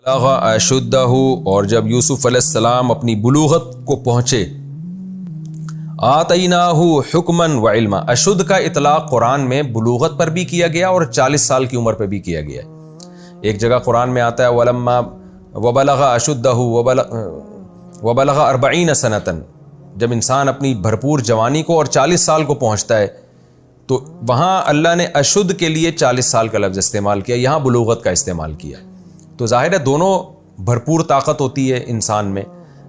بلغ اشدہ، اور جب یوسف علیہ السلام اپنی بلوغت کو پہنچے، آتیناہ حکما و علما، اشد کا اطلاق قرآن میں بلوغت پر بھی کیا گیا اور 40 سال کی عمر پہ بھی کیا گیا ہے۔ ایک جگہ قرآن میں آتا ہے ولما وبلغ اشدہ وبلغ 40 سنۃ، جب انسان اپنی بھرپور جوانی کو اور 40 سال کو پہنچتا ہے تو وہاں اللہ نے اشد کے لیے 40 سال کا لفظ استعمال کیا، یہاں بلوغت کا استعمال کیا۔ تو ظاہر ہے دونوں بھرپور طاقت ہوتی ہے انسان میں،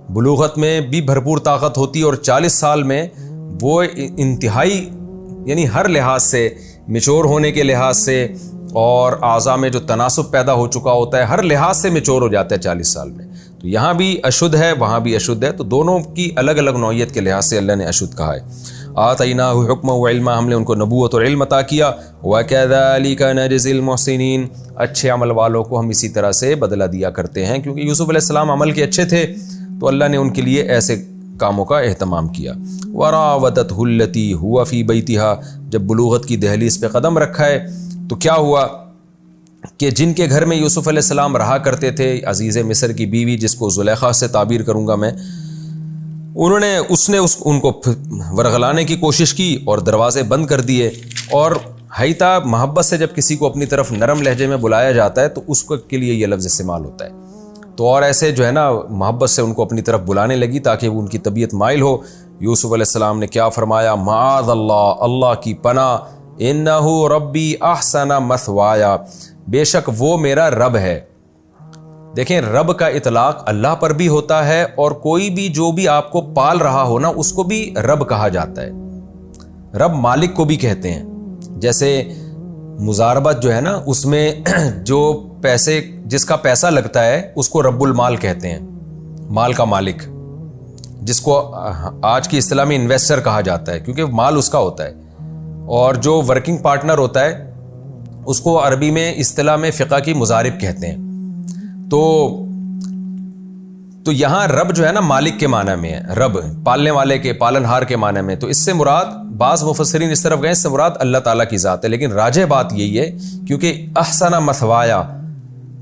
بلوغت میں بھی بھرپور طاقت ہوتی ہے اور 40 سال میں وہ انتہائی یعنی ہر لحاظ سے، میچور ہونے کے لحاظ سے اور اعضاء میں جو تناسب پیدا ہو چکا ہوتا ہے ہر لحاظ سے میچور ہو جاتا ہے 40 سال میں۔ تو یہاں بھی اشد ہے، وہاں بھی اشد ہے، تو دونوں کی الگ الگ نوعیت کے لحاظ سے اللہ نے اشد کہا ہے۔ آتیناہ حکما و علما، ہم نے ان کو نبوت اور علم عطا کیا۔ وَكَذَلِكَ نَجْزِي الْمُحْسِنِينَ، اچھے عمل والوں کو ہم اسی طرح سے بدلہ دیا کرتے ہیں، کیونکہ یوسف علیہ السلام عمل کے اچھے تھے تو اللہ نے ان کے لیے ایسے کاموں کا اہتمام کیا۔ وَرَاوَدَتْهُ الَّتِي هُوَ فِي بَيْتِهَا، جب بلوغت کی دہلیز پہ قدم رکھا ہے تو کیا ہوا کہ جن کے گھر میں یوسف علیہ السلام رہا کرتے تھے، عزیز مصر کی بیوی جس کو زلیخا سے تعبیر کروں گا میں، اس نے ان کو ورغلانے کی کوشش کی اور دروازے بند کر دیے۔ اور حیتا محبت سے جب کسی کو اپنی طرف نرم لہجے میں بلایا جاتا ہے تو اس کے لیے یہ لفظ استعمال ہوتا ہے، تو اور ایسے جو ہے نا محبت سے ان کو اپنی طرف بلانے لگی تاکہ وہ ان کی طبیعت مائل ہو۔ یوسف علیہ السلام نے کیا فرمایا؟ معاذ اللہ، اللہ کی پناہ، انہ ربی احسن مثوایا، بے شک وہ میرا رب ہے۔ دیکھیں رب کا اطلاق اللہ پر بھی ہوتا ہے اور کوئی بھی جو بھی آپ کو پال رہا ہو نا اس کو بھی رب کہا جاتا ہے، رب مالک کو بھی کہتے ہیں۔ جیسے مزاربت جو ہے نا اس میں جو پیسے جس کا پیسہ لگتا ہے اس کو رب المال کہتے ہیں، مال کا مالک، جس کو آج کی اصطلاح میں انویسٹر کہا جاتا ہے کیونکہ مال اس کا ہوتا ہے۔ اور جو ورکنگ پارٹنر ہوتا ہے اس کو عربی میں اصطلاح میں فقہ کی مضارب کہتے ہیں۔ تو یہاں رب جو ہے نا مالک کے معنی میں ہے، رب پالنے والے کے، پالنہار کے معنی میں، تو اس سے مراد بعض مفسرین اس طرف گئے، اس سے مراد اللہ تعالیٰ کی ذات ہے، لیکن راجح بات یہی ہے کیونکہ احسن مثوایا،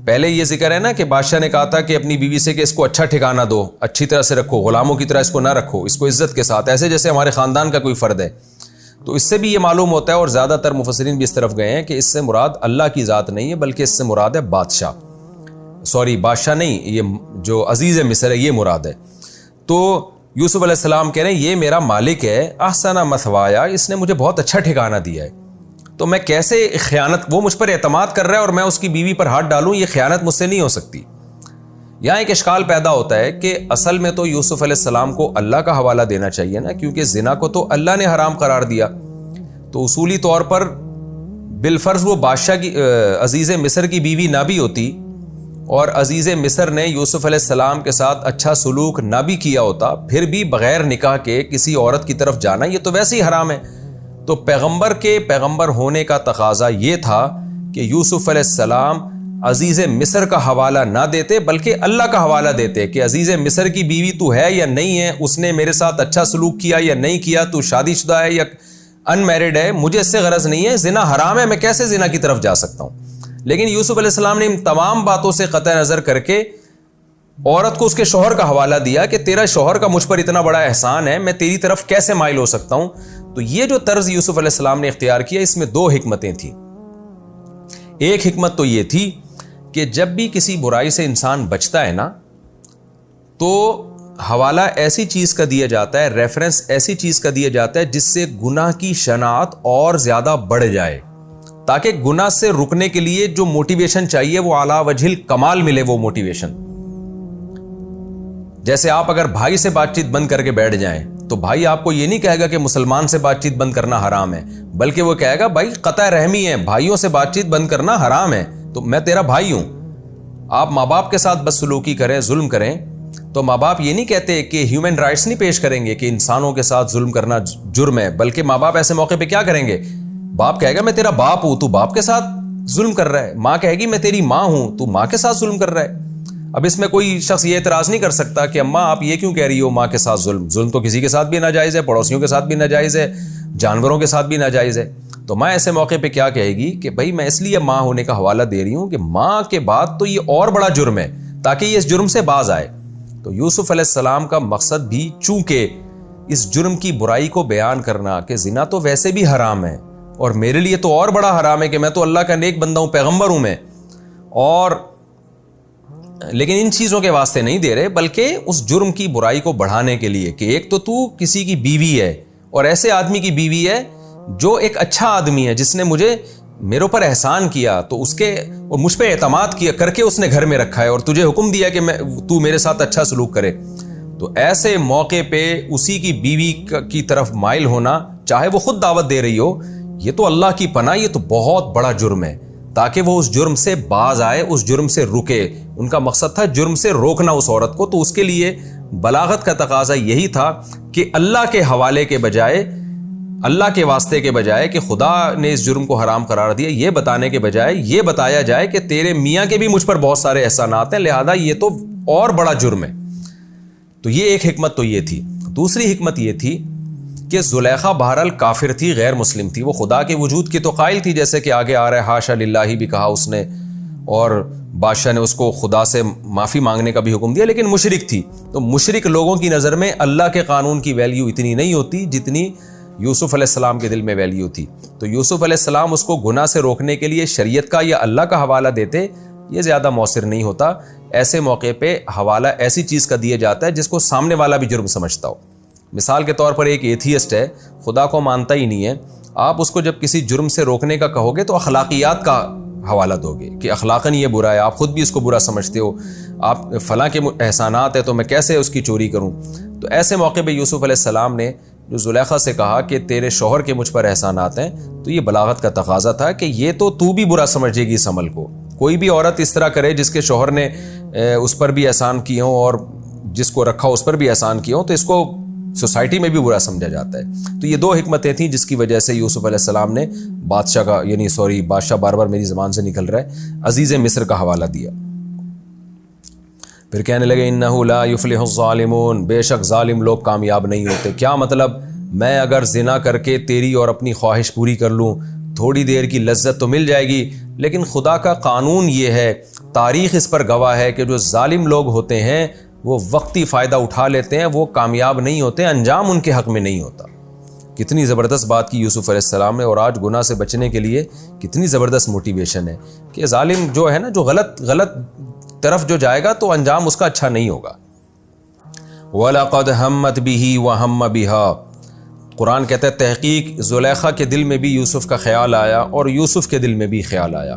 پہلے یہ ذکر ہے نا کہ بادشاہ نے کہا تھا کہ اپنی بیوی سے کہ اس کو اچھا ٹھکانہ دو، اچھی طرح سے رکھو، غلاموں کی طرح اس کو نہ رکھو، اس کو عزت کے ساتھ، ایسے جیسے ہمارے خاندان کا کوئی فرد ہے۔ تو اس سے بھی یہ معلوم ہوتا ہے اور زیادہ تر مفسرین بھی اس طرف گئے ہیں کہ اس سے مراد اللہ کی ذات نہیں ہے بلکہ اس سے مراد ہے بادشاہ نہیں، یہ جو عزیز مصر ہے یہ مراد ہے۔ تو یوسف علیہ السلام کہہ رہے ہیں یہ میرا مالک ہے، احسن مثوایا، اس نے مجھے بہت اچھا ٹھکانہ دیا ہے، تو میں کیسے خیانت، وہ مجھ پر اعتماد کر رہا ہے اور میں اس کی بیوی پر ہاتھ ڈالوں، یہ خیانت مجھ سے نہیں ہو سکتی۔ یہاں ایک اشکال پیدا ہوتا ہے کہ اصل میں تو یوسف علیہ السلام کو اللہ کا حوالہ دینا چاہیے نا، کیونکہ زنا کو تو اللہ نے حرام قرار دیا، تو اصولی طور پر بالفرض وہ بادشاہ کی عزیز مصر کی بیوی نہ بھی ہوتی اور عزیز مصر نے یوسف علیہ السلام کے ساتھ اچھا سلوک نہ بھی کیا ہوتا، پھر بھی بغیر نکاح کے کسی عورت کی طرف جانا یہ تو ویسے ہی حرام ہے۔ تو پیغمبر ہونے کا تقاضا یہ تھا کہ یوسف علیہ السلام عزیز مصر کا حوالہ نہ دیتے بلکہ اللہ کا حوالہ دیتے کہ عزیز مصر کی بیوی تو ہے یا نہیں ہے، اس نے میرے ساتھ اچھا سلوک کیا یا نہیں کیا، تو شادی شدہ ہے یا ان میرڈ ہے، مجھے اس سے غرض نہیں ہے، زنا حرام ہے، میں کیسے زنا کی طرف جا سکتا ہوں۔ لیکن یوسف علیہ السلام نے ان تمام باتوں سے قطع نظر کر کے عورت کو اس کے شوہر کا حوالہ دیا کہ تیرا شوہر کا مجھ پر اتنا بڑا احسان ہے، میں تیری طرف کیسے مائل ہو سکتا ہوں۔ تو یہ جو طرز یوسف علیہ السلام نے اختیار کیا اس میں دو حکمتیں تھیں۔ ایک حکمت تو یہ تھی کہ جب بھی کسی برائی سے انسان بچتا ہے نا تو حوالہ ایسی چیز کا دیا جاتا ہے، ریفرنس ایسی چیز کا دیا جاتا ہے جس سے گناہ کی شناعت اور زیادہ بڑھ جائے، تاکہ گناہ سے رکنے کے لیے جو موٹیویشن چاہیے وہ اعلیٰ وجہ الکمال ملے۔ وہ موٹیویشن جیسے آپ اگر بھائی سے بات چیت بند کر کے بیٹھ جائیں تو بھائی آپ کو یہ نہیں کہے گا کہ مسلمان سے بات چیت بند کرنا حرام ہے، بلکہ وہ کہے گا بھائی قطع رحمی ہے، بھائیوں سے بات چیت بند کرنا حرام ہے، تو میں تیرا بھائی ہوں۔ آپ ماں باپ کے ساتھ بدسلوکی کریں، ظلم کریں، تو ماں باپ یہ نہیں کہتے کہ ہیومن رائٹس نہیں پیش کریں گے کہ انسانوں کے ساتھ ظلم کرنا جرم ہے، بلکہ ماں باپ ایسے موقع پہ کیا کریں گے؟ باپ کہے گا میں تیرا باپ ہوں، تو باپ کے ساتھ ظلم کر رہا ہے، ماں کہے گی میں تیری ماں ہوں، تو ماں کے ساتھ ظلم کر رہا ہے۔ اب اس میں کوئی شخص یہ اعتراض نہیں کر سکتا کہ اماں آپ یہ کیوں کہہ رہی ہو ماں کے ساتھ ظلم تو کسی کے ساتھ بھی ناجائز ہے، پڑوسیوں کے ساتھ بھی ناجائز ہے، جانوروں کے ساتھ بھی ناجائز ہے۔ تو ماں ایسے موقع پہ کیا کہے گی کہ بھائی میں اس لیے ماں ہونے کا حوالہ دے رہی ہوں کہ ماں کے بعد تو یہ اور بڑا جرم ہے، تاکہ یہ اس جرم سے باز آئے۔ تو یوسف علیہ السلام کا مقصد بھی چونکہ اس جرم کی برائی کو بیان کرنا کہ زنا تو ویسے بھی حرام ہے اور میرے لیے تو اور بڑا حرام ہے کہ میں تو اللہ کا نیک بندہ ہوں، پیغمبر ہوں میں، اور لیکن ان چیزوں کے واسطے نہیں دے رہے، بلکہ اس جرم کی برائی کو بڑھانے کے لیے کہ ایک تو کسی کی بیوی ہے اور ایسے آدمی کی بیوی ہے جو ایک اچھا آدمی ہے، جس نے میرے اوپر احسان کیا تو اس کے اور مجھ پہ اعتماد کیا کر کے اس نے گھر میں رکھا ہے اور تجھے حکم دیا کہ تو میرے ساتھ اچھا سلوک کرے، تو ایسے موقع پہ اسی کی بیوی کی طرف مائل ہونا، چاہے وہ خود دعوت دے رہی ہو، یہ تو اللہ کی پناہ، یہ تو بہت بڑا جرم ہے، تاکہ وہ اس جرم سے باز آئے، اس جرم سے رکے۔ ان کا مقصد تھا جرم سے روکنا اس عورت کو، تو اس کے لیے بلاغت کا تقاضا یہی تھا کہ اللہ کے حوالے کے بجائے، اللہ کے واسطے کے بجائے کہ خدا نے اس جرم کو حرام قرار دیا، یہ بتانے کے بجائے یہ بتایا جائے کہ تیرے میاں کے بھی مجھ پر بہت سارے احسانات ہیں، لہذا یہ تو اور بڑا جرم ہے۔ تو یہ ایک حکمت تو یہ تھی۔ دوسری حکمت یہ تھی کہ زلیخا بہرحال کافر تھی، غیر مسلم تھی، وہ خدا کے وجود کی تو قائل تھی، جیسے کہ آگے آ رہا ہے حاشا للہ بھی کہا اس نے، اور بادشاہ نے اس کو خدا سے معافی مانگنے کا بھی حکم دیا، لیکن مشرک تھی۔ تو مشرک لوگوں کی نظر میں اللہ کے قانون کی ویلیو اتنی نہیں ہوتی جتنی یوسف علیہ السلام کے دل میں ویلیو تھی۔ تو یوسف علیہ السلام اس کو گناہ سے روکنے کے لیے شریعت کا یا اللہ کا حوالہ دیتے، یہ زیادہ مؤثر نہیں ہوتا۔ ایسے موقع پہ حوالہ ایسی چیز کا دیا جاتا ہے جس کو سامنے والا بھی جرم سمجھتا ہو۔ مثال کے طور پر ایک ایتھیسٹ ہے، خدا کو مانتا ہی نہیں ہے، آپ اس کو جب کسی جرم سے روکنے کا کہو گے تو اخلاقیات کا حوالہ دو گے کہ اخلاقاً یہ برا ہے، آپ خود بھی اس کو برا سمجھتے ہو، آپ فلاں کے احسانات ہیں تو میں کیسے اس کی چوری کروں۔ تو ایسے موقع پہ یوسف علیہ السلام نے جو زلیخا سے کہا کہ تیرے شوہر کے مجھ پر احسانات ہیں، تو یہ بلاغت کا تقاضا تھا کہ یہ تو بھی برا سمجھے گی اس عمل کو۔ کوئی بھی عورت اس طرح کرے جس کے شوہر نے اس پر بھی احسان کیے ہوں اور جس کو رکھا اس پر بھی احسان کیے ہوں، تو اس کو سوسائٹی میں بھی برا سمجھا جاتا ہے۔ تو یہ دو حکمتیں تھیں جس کی وجہ سے یوسف علیہ السلام نے بادشاہ بار بار میری زبان سے نکل رہا ہے، عزیز مصر کا حوالہ دیا۔ پھر کہنے لگے انہ لا یفلح الظالمون، بے شک ظالم لوگ کامیاب نہیں ہوتے۔ کیا مطلب؟ میں اگر زنا کر کے تیری اور اپنی خواہش پوری کر لوں، تھوڑی دیر کی لذت تو مل جائے گی، لیکن خدا کا قانون یہ ہے، تاریخ اس پر گواہ ہے کہ جو ظالم لوگ ہوتے ہیں وہ وقتی فائدہ اٹھا لیتے ہیں، وہ کامیاب نہیں ہوتے، انجام ان کے حق میں نہیں ہوتا۔ کتنی زبردست بات کی یوسف علیہ السلام نے، اور آج گناہ سے بچنے کے لیے کتنی زبردست موٹیویشن ہے کہ ظالم جو ہے نا، جو غلط طرف جو جائے گا تو انجام اس کا اچھا نہیں ہوگا۔ وَلَقَدْ هَمَّتْ بِهِ وَهَمَّ بِهَا، قرآن کہتا ہے تحقیق زلیخا کے دل میں بھی یوسف کا خیال آیا اور یوسف کے دل میں بھی خیال آیا۔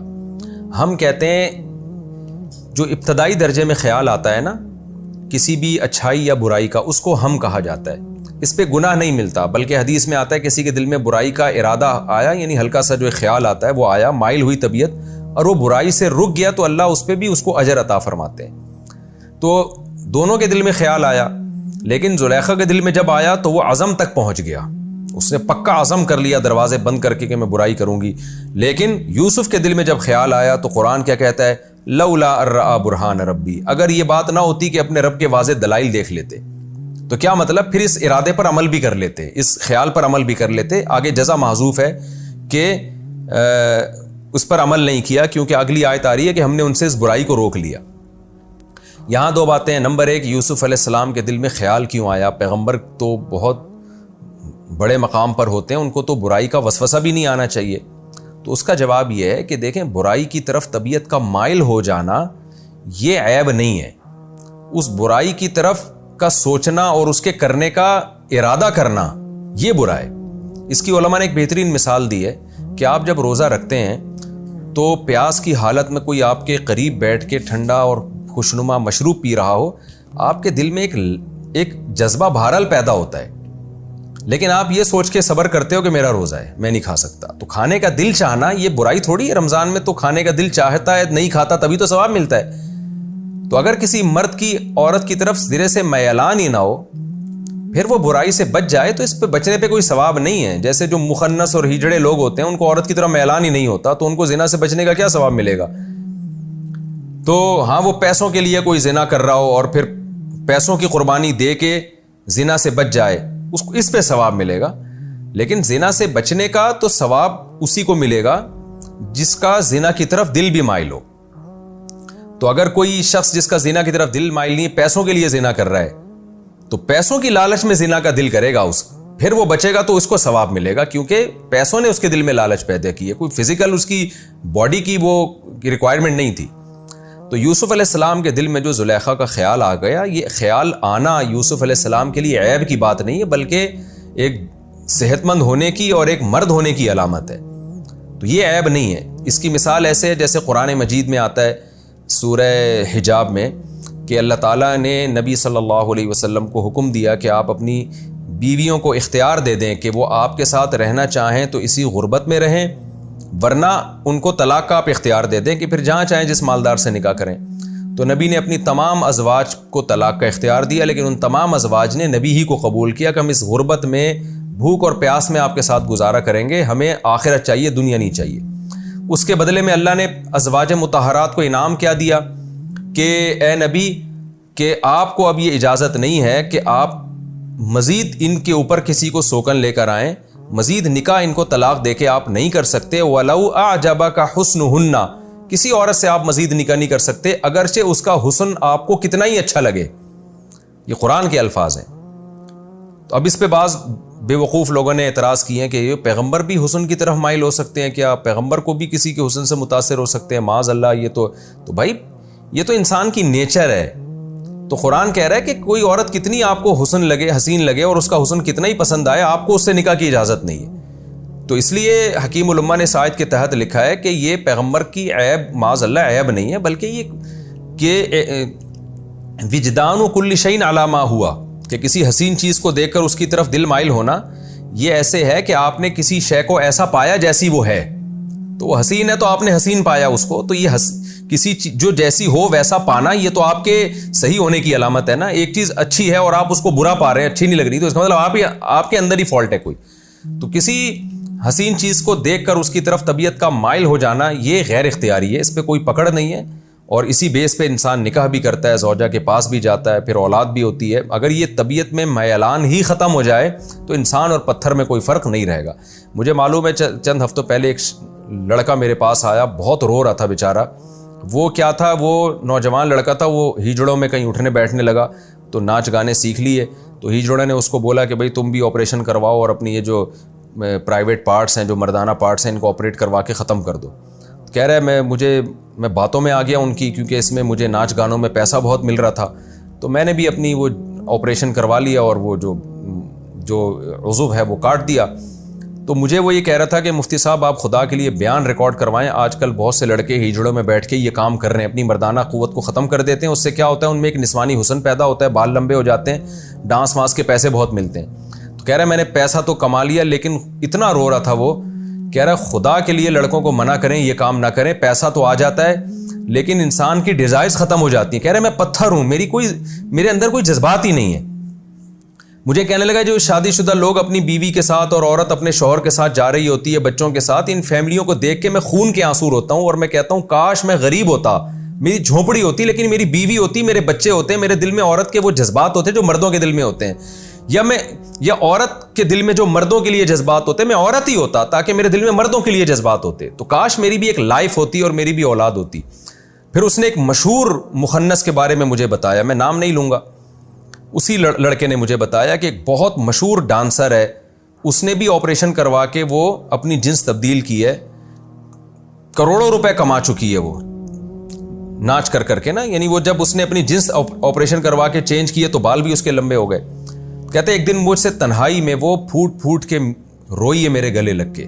ہم کہتے ہیں جو ابتدائی درجے میں خیال آتا ہے نا کسی بھی اچھائی یا برائی کا، اس کو ہم کہا جاتا ہے، اس پہ گناہ نہیں ملتا، بلکہ حدیث میں آتا ہے کسی کے دل میں برائی کا ارادہ آیا، یعنی ہلکا سا جو خیال آتا ہے وہ آیا، مائل ہوئی طبیعت اور وہ برائی سے رک گیا، تو اللہ اس پہ بھی اس کو اجر عطا فرماتے ہیں۔ تو دونوں کے دل میں خیال آیا، لیکن زلیخا کے دل میں جب آیا تو وہ عزم تک پہنچ گیا، اس نے پکا عزم کر لیا دروازے بند کر کے کہ میں برائی کروں گی۔ لیکن یوسف کے دل میں جب خیال آیا تو قرآن کیا کہتا ہے؟ لولا ارآ برہان ربی، اگر یہ بات نہ ہوتی کہ اپنے رب کے واضح دلائل دیکھ لیتے تو کیا مطلب؟ پھر اس ارادے پر عمل بھی کر لیتے، اس خیال پر عمل بھی کر لیتے۔ آگے جزا محذوف ہے کہ اس پر عمل نہیں کیا، کیونکہ اگلی آیت آ رہی ہے کہ ہم نے ان سے اس برائی کو روک لیا۔ یہاں دو باتیں ہیں۔ نمبر ایک، یوسف علیہ السلام کے دل میں خیال کیوں آیا؟ پیغمبر تو بہت بڑے مقام پر ہوتے ہیں، ان کو تو برائی کا وسوسہ بھی نہیں آنا چاہیے۔ تو اس کا جواب یہ ہے کہ دیکھیں، برائی کی طرف طبیعت کا مائل ہو جانا یہ عیب نہیں ہے، اس برائی کی طرف کا سوچنا اور اس کے کرنے کا ارادہ کرنا یہ برا ہے۔ اس کی علماء نے ایک بہترین مثال دی ہے کہ آپ جب روزہ رکھتے ہیں تو پیاس کی حالت میں کوئی آپ کے قریب بیٹھ کے ٹھنڈا اور خوشنما مشروب پی رہا ہو، آپ کے دل میں ایک جذبہ بہرحال پیدا ہوتا ہے، لیکن آپ یہ سوچ کے صبر کرتے ہو کہ میرا روزہ ہے، میں نہیں کھا سکتا۔ تو کھانے کا دل چاہنا یہ برائی تھوڑی ہے، رمضان میں تو کھانے کا دل چاہتا ہے، نہیں کھاتا تبھی تو ثواب ملتا ہے۔ تو اگر کسی مرد کی عورت کی طرف سرے سے میلان ہی نہ ہو، پھر وہ برائی سے بچ جائے تو اس پہ بچنے پہ کوئی ثواب نہیں ہے۔ جیسے جو مخنث اور ہجڑے لوگ ہوتے ہیں ان کو عورت کی طرف میلان ہی نہیں ہوتا، تو ان کو زنا سے بچنے کا کیا ثواب ملے گا؟ تو ہاں، وہ پیسوں کے لیے کوئی زنا کر رہا ہو اور پھر پیسوں کی قربانی دے کے زنا سے بچ جائے، اس پہ ثواب ملے گا، لیکن زنا سے بچنے کا تو ثواب اسی کو ملے گا جس کا زنا کی طرف دل بھی مائل ہو۔ تو اگر کوئی شخص جس کا زنا کی طرف دل مائل نہیں ہے پیسوں کے لیے زنا کر رہا ہے تو پیسوں کی لالچ میں زنا کا دل کرے گا پھر وہ بچے گا تو اس کو ثواب ملے گا، کیونکہ پیسوں نے اس کے دل میں لالچ پیدا کی ہے، کوئی فزیکل اس کی باڈی کی وہ ریکوائرمنٹ نہیں تھی۔ تو یوسف علیہ السلام کے دل میں جو زلیخا کا خیال آ گیا، یہ خیال آنا یوسف علیہ السلام کے لیے عیب کی بات نہیں ہے، بلکہ ایک صحت مند ہونے کی اور ایک مرد ہونے کی علامت ہے، تو یہ عیب نہیں ہے۔ اس کی مثال ایسے ہے جیسے قرآن مجید میں آتا ہے سورہ حجاب میں کہ اللہ تعالیٰ نے نبی صلی اللہ علیہ وسلم کو حکم دیا کہ آپ اپنی بیویوں کو اختیار دے دیں کہ وہ آپ کے ساتھ رہنا چاہیں تو اسی غربت میں رہیں، ورنہ ان کو طلاق کا آپ اختیار دے دیں کہ پھر جہاں چاہیں جس مالدار سے نکاح کریں۔ تو نبی نے اپنی تمام ازواج کو طلاق کا اختیار دیا، لیکن ان تمام ازواج نے نبی ہی کو قبول کیا کہ ہم اس غربت میں بھوک اور پیاس میں آپ کے ساتھ گزارا کریں گے، ہمیں آخرت چاہیے، دنیا نہیں چاہیے۔ اس کے بدلے میں اللہ نے ازواج مطہرات کو انعام کیا دیا کہ اے نبی کہ آپ کو اب یہ اجازت نہیں ہے کہ آپ مزید ان کے اوپر کسی کو سوکن لے کر آئیں، مزید نکاح ان کو طلاق دے کے آپ نہیں کر سکتے۔ وَلَوْ أَعْجَبَكَ حُسْنُهُنَّ، کسی عورت سے آپ مزید نکاح نہیں کر سکتے اگرچہ اس کا حسن آپ کو کتنا ہی اچھا لگے۔ یہ قرآن کے الفاظ ہیں۔ تو اب اس پہ بعض بے وقوف لوگوں نے اعتراض کیے ہیں کہ یہ پیغمبر بھی حسن کی طرف مائل ہو سکتے ہیں کیا؟ پیغمبر کو بھی کسی کے حسن سے متاثر ہو سکتے ہیں؟ معاذ اللہ، یہ تو بھائی یہ تو انسان کی نیچر ہے۔ تو قرآن کہہ رہا ہے کہ کوئی عورت کتنی آپ کو حسن لگے، حسین لگے، اور اس کا حسن کتنا ہی پسند آئے، آپ کو اس سے نکاح کی اجازت نہیں ہے۔ تو اس لیے حکیم الامہ نے اس آیت کے تحت لکھا ہے کہ یہ پیغمبر کی عیب معاذ اللہ عیب نہیں ہے، بلکہ یہ کہ وجدان کل شیء علی ما ہوا، کہ کسی حسین چیز کو دیکھ کر اس کی طرف دل مائل ہونا یہ ایسے ہے کہ آپ نے کسی شے کو ایسا پایا جیسی وہ ہے، تو وہ حسین ہے تو آپ نے حسین پایا اس کو، تو یہ کسی جو جیسی ہو ویسا پانا یہ تو آپ کے صحیح ہونے کی علامت ہے نا۔ ایک چیز اچھی ہے اور آپ اس کو برا پا رہے ہیں، اچھی نہیں لگ رہی، تو اس کا مطلب آپ کے اندر ہی فالٹ ہے کوئی۔ تو کسی حسین چیز کو دیکھ کر اس کی طرف طبیعت کا مائل ہو جانا یہ غیر اختیاری ہے، اس پہ کوئی پکڑ نہیں ہے، اور اسی بیس پہ انسان نکاح بھی کرتا ہے، زوجہ کے پاس بھی جاتا ہے، پھر اولاد بھی ہوتی ہے۔ اگر یہ طبیعت میں میلان ہی ختم ہو جائے تو انسان اور پتھر میں کوئی فرق نہیں رہے گا۔ مجھے معلوم ہے چند ہفتوں پہلے ایک لڑکا میرے پاس آیا، بہت رو رہا تھا بیچارہ۔ وہ کیا تھا، وہ نوجوان لڑکا تھا، وہ ہیجڑوں میں کہیں اٹھنے بیٹھنے لگا تو ناچ گانے سیکھ لیے، تو ہیجڑوں نے اس کو بولا کہ بھائی تم بھی آپریشن کرواؤ اور اپنی یہ جو پرائیویٹ پارٹس ہیں، جو مردانہ پارٹس ہیں، ان کو آپریٹ کروا کے ختم کر دو۔ کہہ رہا ہے میں باتوں میں آ گیا ان کی، کیونکہ اس میں مجھے ناچ گانوں میں پیسہ بہت مل رہا تھا، تو میں نے بھی اپنی وہ آپریشن کروا لیا اور وہ جو عضو ہے وہ کاٹ دیا۔ تو مجھے وہ یہ کہہ رہا تھا کہ مفتی صاحب آپ خدا کے لیے بیان ریکارڈ کروائیں، آج کل بہت سے لڑکے ہیجڑوں میں بیٹھ کے یہ کام کر رہے ہیں، اپنی مردانہ قوت کو ختم کر دیتے ہیں، اس سے کیا ہوتا ہے ان میں ایک نسوانی حسن پیدا ہوتا ہے، بال لمبے ہو جاتے ہیں، ڈانس وانس کے پیسے بہت ملتے ہیں۔ تو کہہ رہا ہے میں نے پیسہ تو کما لیا، لیکن اتنا رو رہا تھا وہ، کہہ رہا ہے خدا کے لیے لڑکوں کو منع کریں یہ کام نہ کریں، پیسہ تو آ جاتا ہے لیکن انسان کی ڈیزائرز ختم ہو جاتی ہیں۔ کہہ رہے میں پتھر ہوں، میرے اندر کوئی جذبات ہی نہیں ہے۔ مجھے کہنے لگا جو شادی شدہ لوگ اپنی بیوی کے ساتھ اور عورت اپنے شوہر کے ساتھ جا رہی ہوتی ہے بچوں کے ساتھ، ان فیملیوں کو دیکھ کے میں خون کے آنسو روتا ہوں، اور میں کہتا ہوں کاش میں غریب ہوتا، میری جھونپڑی ہوتی لیکن میری بیوی ہوتی، میرے بچے ہوتے، میرے دل میں عورت کے وہ جذبات ہوتے جو مردوں کے دل میں ہوتے ہیں، یا عورت کے دل میں جو مردوں کے لیے جذبات ہوتے میں عورت ہی ہوتا تاکہ میرے دل میں مردوں کے لیے جذبات ہوتے۔ تو کاش میری بھی ایک لائف ہوتی اور میری بھی اولاد ہوتی۔ پھر اس نے ایک مشہور مخنث کے بارے میں مجھے بتایا، میں نام نہیں لوں گا، اسی لڑکے نے مجھے بتایا کہ ایک بہت مشہور ڈانسر ہے، اس نے بھی آپریشن کروا کے وہ اپنی جنس تبدیل کی ہے، کروڑوں روپے کما چکی ہے وہ ناچ کر کے نا، یعنی وہ جب اس نے اپنی جنس آپریشن کروا کے چینج کیے تو بال بھی اس کے لمبے ہو گئے۔ کہتے ایک دن مجھ سے تنہائی میں وہ پھوٹ کے روئی ہے میرے گلے لگ کے،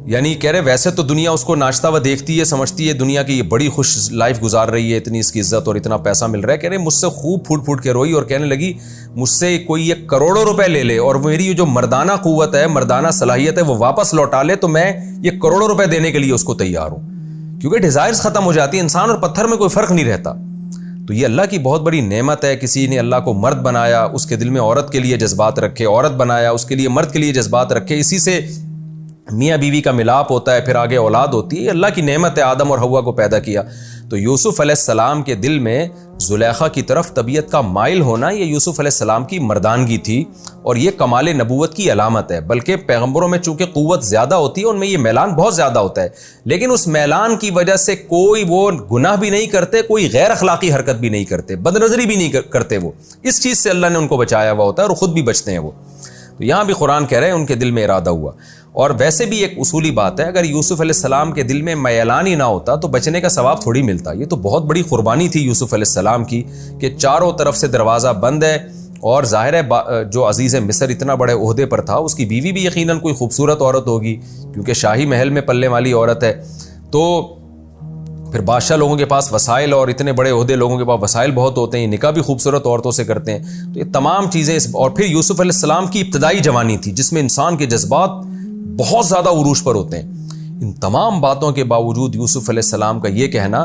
یعنی کہہ رہے ویسے تو دنیا اس کو ناچتا ہوا دیکھتی ہے، سمجھتی ہے دنیا کی یہ بڑی خوش لائف گزار رہی ہے، اتنی اس کی عزت اور اتنا پیسہ مل رہا ہے، کہہ رہے مجھ سے خوب پھوٹ کے روئی اور کہنے لگی مجھ سے کوئی یہ کروڑوں روپے لے لے اور میری جو مردانہ قوت ہے، مردانہ صلاحیت ہے وہ واپس لوٹا لے تو میں یہ کروڑوں روپے دینے کے لیے اس کو تیار ہوں، کیونکہ ڈیزائرز ختم ہو جاتی ہیں، انسان اور پتھر میں کوئی فرق نہیں رہتا۔ تو یہ اللہ کی بہت بڑی نعمت ہے، کسی نے اللہ کو مرد بنایا، اس کے دل میں عورت کے لیے جذبات رکھے، عورت بنایا اس کے لیے مرد کے لیے جذبات رکھے، اسی سے میاں بیوی کا ملاپ ہوتا ہے، پھر آگے اولاد ہوتی ہے، یہ اللہ کی نعمت ہے آدم اور حوا کو پیدا کیا۔ تو یوسف علیہ السلام کے دل میں زلیخا کی طرف طبیعت کا مائل ہونا یہ یوسف علیہ السلام کی مردانگی تھی، اور یہ کمال نبوت کی علامت ہے۔ بلکہ پیغمبروں میں چونکہ قوت زیادہ ہوتی ہے، ان میں یہ میلان بہت زیادہ ہوتا ہے، لیکن اس میلان کی وجہ سے کوئی وہ گناہ بھی نہیں کرتے، کوئی غیر اخلاقی حرکت بھی نہیں کرتے، بد نظری بھی نہیں کرتے۔ وہ اس چیز سے اللہ نے ان کو بچایا ہوا ہوتا ہے اور خود بھی بچتے ہیں وہ۔ تو یہاں بھی قرآن کہہ رہے ہیں ان کے دل میں ارادہ ہوا۔ اور ویسے بھی ایک اصولی بات ہے، اگر یوسف علیہ السلام کے دل میں میلان ہی نہ ہوتا تو بچنے کا ثواب تھوڑی ملتا۔ یہ تو بہت بڑی قربانی تھی یوسف علیہ السلام کی کہ چاروں طرف سے دروازہ بند ہے، اور ظاہر ہے جو عزیز مصر اتنا بڑے عہدے پر تھا اس کی بیوی بھی یقیناً کوئی خوبصورت عورت ہوگی، کیونکہ شاہی محل میں پلنے والی عورت ہے۔ تو پھر بادشاہ لوگوں کے پاس وسائل اور اتنے بڑے عہدے لوگوں کے پاس وسائل بہت ہوتے ہیں، نکاح بھی خوبصورت عورتوں سے کرتے ہیں۔ تو یہ تمام چیزیں اور پھر یوسف علیہ السلام کی ابتدائی جوانی تھی جس میں انسان کے جذبات بہت زیادہ عروج پر ہوتے ہیں۔ ان تمام باتوں کے باوجود یوسف علیہ السلام کا یہ کہنا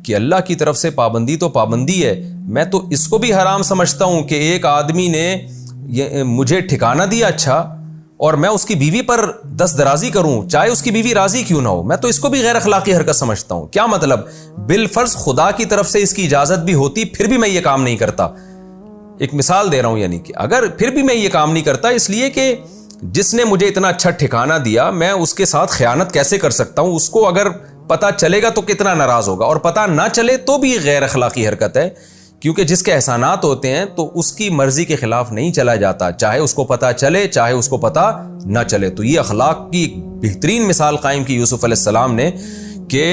کہ اللہ کی طرف سے پابندی تو پابندی ہے، میں تو اس کو بھی حرام سمجھتا ہوں کہ ایک آدمی نے مجھے ٹھکانہ دیا اچھا، اور میں اس کی بیوی پر دست درازی کروں چاہے اس کی بیوی راضی کیوں نہ ہو، میں تو اس کو بھی غیر اخلاقی حرکت سمجھتا ہوں۔ کیا مطلب؟ بالفرض خدا کی طرف سے اس کی اجازت بھی ہوتی پھر بھی میں یہ کام نہیں کرتا۔ ایک مثال دے رہا ہوں، یعنی کہ اگر پھر بھی میں یہ کام نہیں کرتا اس لیے کہ جس نے مجھے اتنا اچھا ٹھکانہ دیا میں اس کے ساتھ خیانت کیسے کر سکتا ہوں؟ اس کو اگر پتہ چلے گا تو کتنا ناراض ہوگا، اور پتہ نہ چلے تو بھی غیر اخلاقی حرکت ہے، کیونکہ جس کے احسانات ہوتے ہیں تو اس کی مرضی کے خلاف نہیں چلا جاتا، چاہے اس کو پتہ چلے چاہے اس کو پتہ نہ چلے۔ تو یہ اخلاق کی ایک بہترین مثال قائم کی یوسف علیہ السلام نے کہ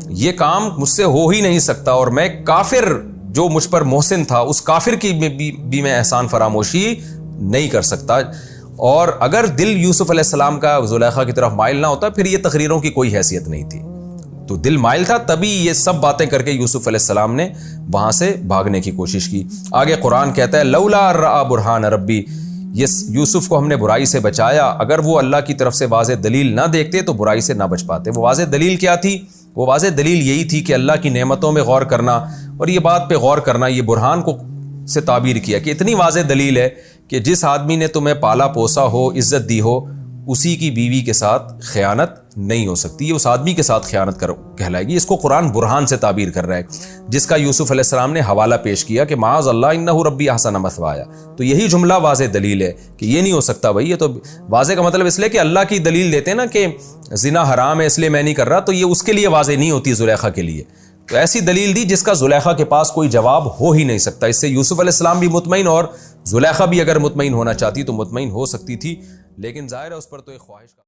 یہ کام مجھ سے ہو ہی نہیں سکتا، اور میں کافر جو مجھ پر محسن تھا اس کافر کی بھی میں احسان فراموشی نہیں کر سکتا۔ اور اگر دل یوسف علیہ السلام کا زلیخا کی طرف مائل نہ ہوتا پھر یہ تقریروں کی کوئی حیثیت نہیں تھی۔ تو دل مائل تھا، تبھی یہ سب باتیں کر کے یوسف علیہ السلام نے وہاں سے بھاگنے کی کوشش کی۔ آگے قرآن کہتا ہے لولا رأى برہان ربی، یوسف کو ہم نے برائی سے بچایا، اگر وہ اللہ کی طرف سے واضح دلیل نہ دیکھتے تو برائی سے نہ بچ پاتے۔ وہ واضح دلیل کیا تھی؟ وہ واضح دلیل یہی تھی کہ اللہ کی نعمتوں میں غور کرنا، اور یہ بات پہ غور کرنا، یہ برہان کو سے تعبیر کیا کہ اتنی واضح دلیل ہے کہ جس آدمی نے تمہیں پالا پوسا ہو، عزت دی ہو، اسی کی بیوی کے ساتھ خیانت نہیں ہو سکتی، یہ اس آدمی کے ساتھ خیانت کہلائے گی۔ اس کو قرآن برہان سے تعبیر کر رہا ہے، جس کا یوسف علیہ السلام نے حوالہ پیش کیا کہ معاذ اللہ انہ ربی احسن مثوایا۔ تو یہی جملہ واضح دلیل ہے کہ یہ نہیں ہو سکتا بھائی، یہ تو واضح کا مطلب اس لیے کہ اللہ کی دلیل دیتے ہیں نا کہ زنا حرام ہے اس لیے میں نہیں کر رہا، تو یہ اس کے لیے واضح نہیں ہوتی زلیخا کے لیے۔ تو ایسی دلیل دی جس کا زلیخا کے پاس کوئی جواب ہو ہی نہیں سکتا۔ اس سے یوسف علیہ السلام بھی مطمئن، اور زلیخا بھی اگر مطمئن ہونا چاہتی تو مطمئن ہو سکتی تھی، لیکن ظاہر ہے اس پر تو ایک خواہش کا